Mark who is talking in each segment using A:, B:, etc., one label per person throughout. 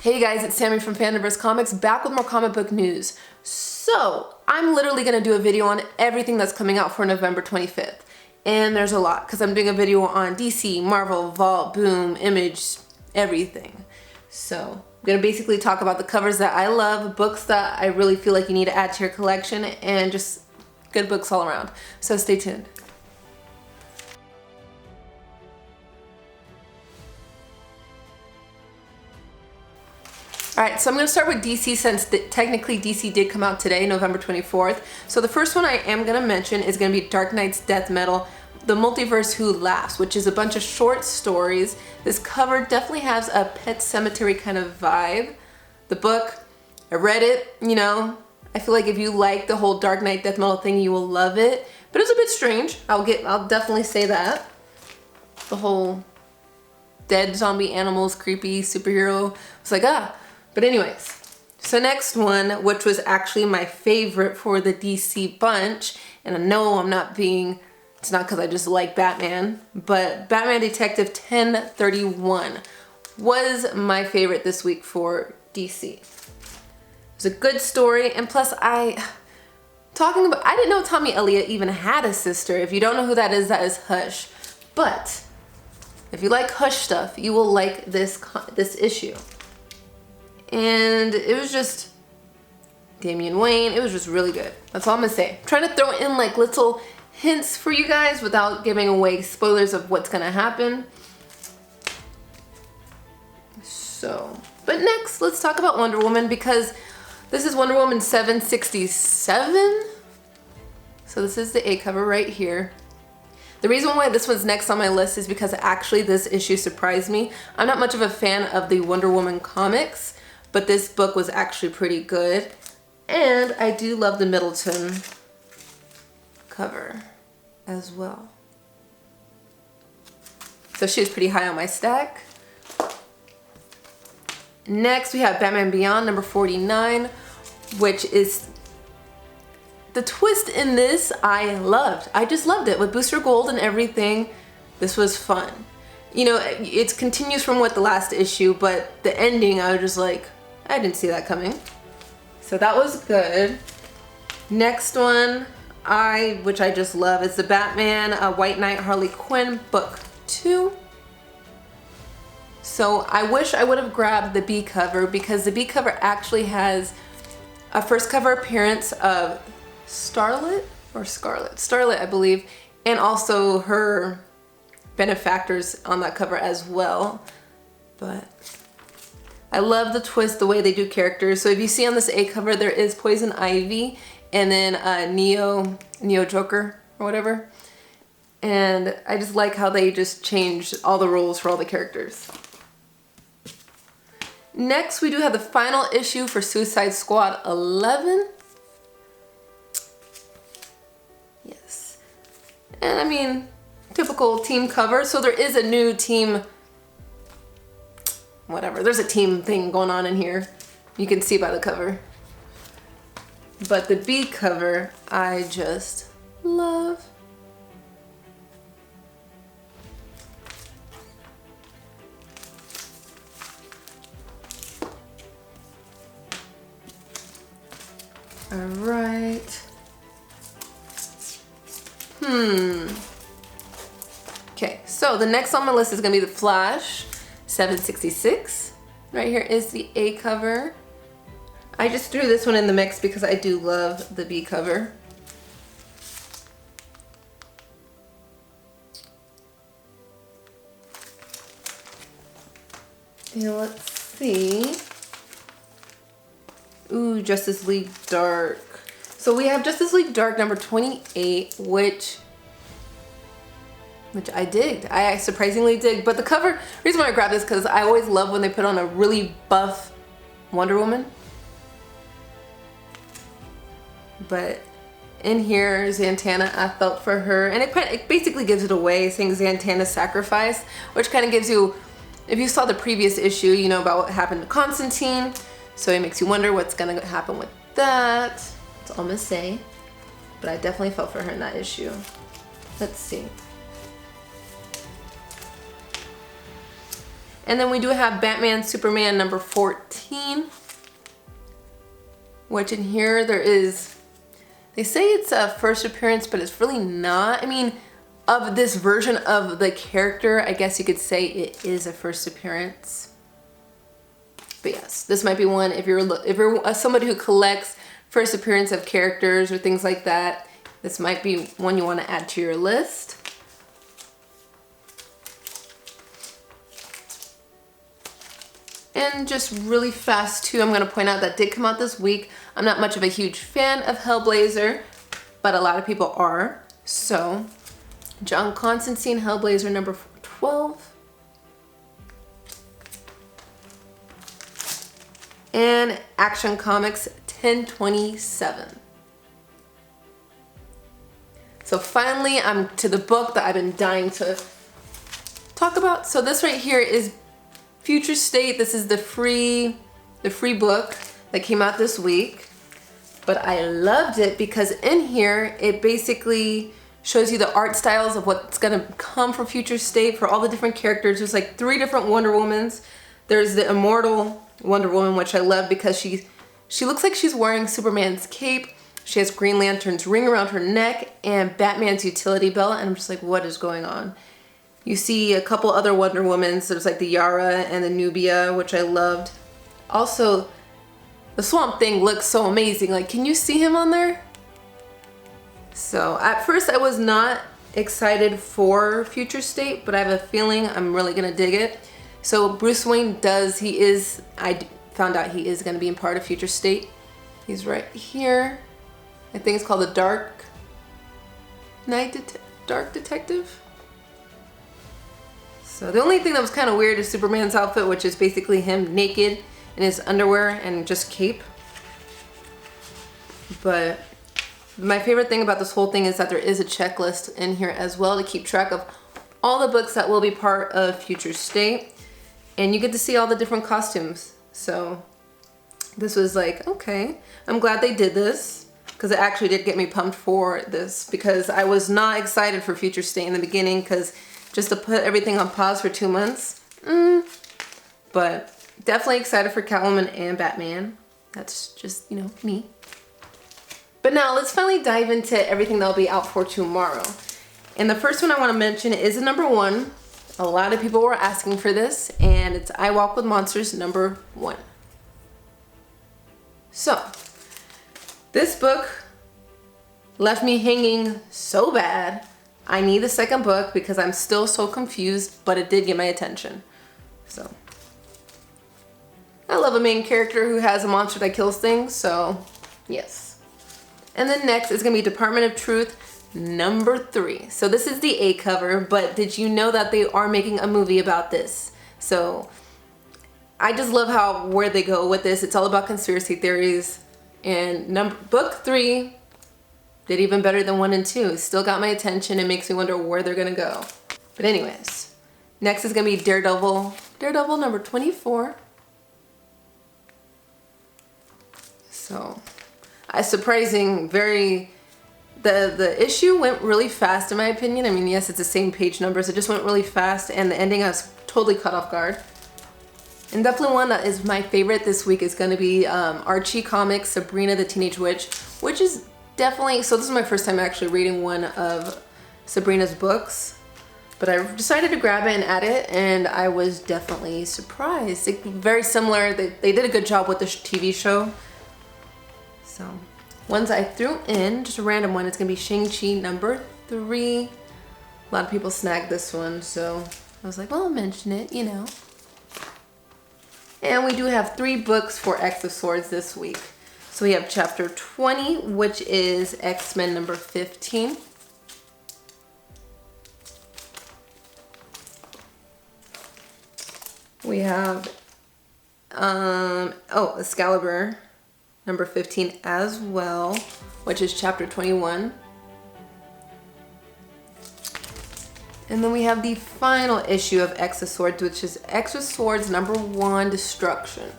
A: Hey guys, it's Sammy from Fandomverse Comics, back with more comic book news. So, I'm literally going to do a video on everything that's coming out for November 25th. And there's a lot, because I'm doing a video on DC, Marvel, Vault, Boom, Image, everything. So, I'm going to basically talk about the covers that I love, books that I really feel like you need to add to your collection, and just good books all around. So stay tuned. Alright, so I'm going to start with DC since technically DC did come out today, November 24th. So the first one I am going to mention is going to be Dark Knight's Death Metal, The Multiverse Who Laughs, which is a bunch of short stories. This cover definitely has a Pet Sematary kind of vibe. The book, I read it, you know, I feel like if you like the whole Dark Knight Death Metal thing, you will love it. But it's a bit strange, I'll definitely say that. The whole dead zombie animals, creepy superhero, it's like, But anyways, so next one, which was actually my favorite for the DC bunch, and I know it's not because I just like Batman, but Batman Detective 1031 was my favorite this week for DC. It was a good story, and plus I didn't know Tommy Elliott even had a sister. If you don't know who that is Hush. But if you like Hush stuff, you will like this issue. And it was just Damian Wayne. It was just really good. That's all I'm gonna say. I'm trying to throw in like little hints for you guys without giving away spoilers of what's gonna happen. So, but next, let's talk about Wonder Woman, because this is Wonder Woman 767. So this is the A cover right here. The reason why this one's next on my list is because actually this issue surprised me. I'm not much of a fan of the Wonder Woman comics, but this book was actually pretty good. And I do love the Middleton cover as well. So she was pretty high on my stack. Next we have Batman Beyond number 49, which is the twist in this I loved. I just loved it with Booster Gold and everything. This was fun. You know, it continues from what the last issue, but the ending I was just like, I didn't see that coming. So that was good. Next one, which I just love, is the Batman White Knight Harley Quinn book 2. So I wish I would have grabbed the B cover, because the B cover actually has a first cover appearance of Starlet, I believe, and also her benefactors on that cover as well. But I love the twist, the way they do characters. So if you see on this A cover, there is Poison Ivy and then Neo Joker or whatever. And I just like how they just changed all the rules for all the characters. Next, we do have the final issue for Suicide Squad 11. Yes. And I mean, typical team cover. So there is a new team, whatever. There's a team thing going on in here. You can see by the cover. But the B cover, I just love. All right. Okay, so the next on my list is gonna be The Flash 766. Right here is the A cover. I just threw this one in the mix because I do love the B cover. And let's see. Ooh, Justice League Dark. So we have Justice League Dark number 28, which I digged. I surprisingly dig. But the cover, reason why I grabbed this, because I always love when they put on a really buff Wonder Woman. But in here, Zatanna, I felt for her. And it basically gives it away, saying Zatanna's sacrifice, which kind of gives you, if you saw the previous issue, you know about what happened to Constantine. So it makes you wonder what's gonna happen with that. That's all I'm gonna say. But I definitely felt for her in that issue. Let's see. And then we do have Batman Superman number 14, which in here there is, they say it's a first appearance, but it's really not. I mean, of this version of the character, I guess you could say it is a first appearance. But yes, this might be one if you're somebody who collects first appearance of characters or things like that. This might be one you want to add to your list. And just really fast too, I'm going to point out that did come out this week. I'm not much of a huge fan of Hellblazer, but a lot of people are. So, John Constantine, Hellblazer number 12. And Action Comics 1027. So finally, I'm to the book that I've been dying to talk about. So this right here is Future State. This is the free book that came out this week. But I loved it because in here, it basically shows you the art styles of what's gonna come from Future State for all the different characters. There's like 3 different Wonder Womans. There's the immortal Wonder Woman, which I love because she looks like she's wearing Superman's cape. She has Green Lantern's ring around her neck and Batman's utility belt. And I'm just like, what is going on? You see a couple other Wonder Womans. There's like the Yara and the Nubia, which I loved. Also, the Swamp Thing looks so amazing. Like, can you see him on there? So at first I was not excited for Future State, but I have a feeling I'm really gonna dig it. So Bruce Wayne I found out he is gonna be in part of Future State. He's right here. I think it's called the Dark Detective. So the only thing that was kind of weird is Superman's outfit, which is basically him naked in his underwear and just cape. But my favorite thing about this whole thing is that there is a checklist in here as well to keep track of all the books that will be part of Future State. And you get to see all the different costumes. So this was like, okay, I'm glad they did this because it actually did get me pumped for this because I was not excited for Future State in the beginning because just to put everything on pause for 2 months. But definitely excited for Catwoman and Batman. That's just, you know, me. But now let's finally dive into everything that'll be out for tomorrow. And the first one I want to mention is the number 1. A lot of people were asking for this, and it's I Walk with Monsters number 1. So, this book left me hanging so bad. I need the second book because I'm still so confused, but it did get my attention. So, I love a main character who has a monster that kills things, so yes. And then next is going to be Department of Truth number 3. So this is the A cover, but did you know that they are making a movie about this? So I just love where they go with this. It's all about conspiracy theories. And book 3 did even better than 1 and 2. Still got my attention and makes me wonder where they're gonna go. But anyways, next is gonna be Daredevil number 24. So, the issue went really fast in my opinion. I mean, yes, it's the same page numbers. It just went really fast, and the ending I was totally caught off guard. And definitely one that is my favorite this week is going to be Archie Comics, Sabrina the Teenage Witch, which is definitely, so this is my first time actually reading one of Sabrina's books. But I decided to grab it and add it, and I was definitely surprised. Very similar, they did a good job with the TV show. So, ones I threw in, just a random one, it's going to be Shang-Chi number 3. A lot of people snagged this one, so I was like, well, I'll mention it, you know. And we do have 3 books for X of Swords this week. So we have chapter 20, which is X-Men number 15. We have, Excalibur number 15 as well, which is chapter 21. And then we have the final issue of X of Swords, which is X of Swords number 1, Destruction.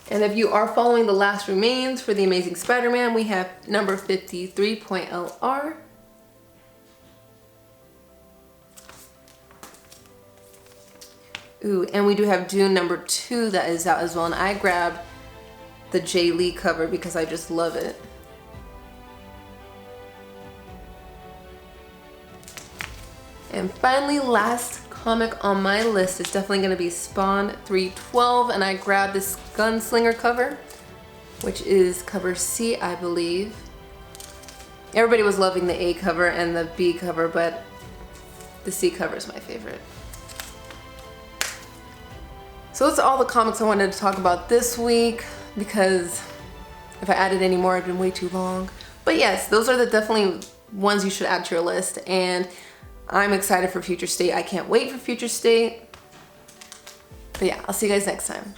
A: And if you are following The Last Remains for The Amazing Spider-Man, we have number 53.LR. Ooh, and we do have Dune #2 that is out as well, and I grabbed the Jay Lee cover because I just love it. And finally, last comic on my list is definitely gonna be Spawn 312, and I grabbed this Gunslinger cover, which is cover C, I believe. Everybody was loving the A cover and the B cover, but the C cover is my favorite. So that's all the comics I wanted to talk about this week, because if I added any more, it'd been way too long. But yes, those are the definitely ones you should add to your list, and I'm excited for Future State. I can't wait for Future State. But yeah, I'll see you guys next time.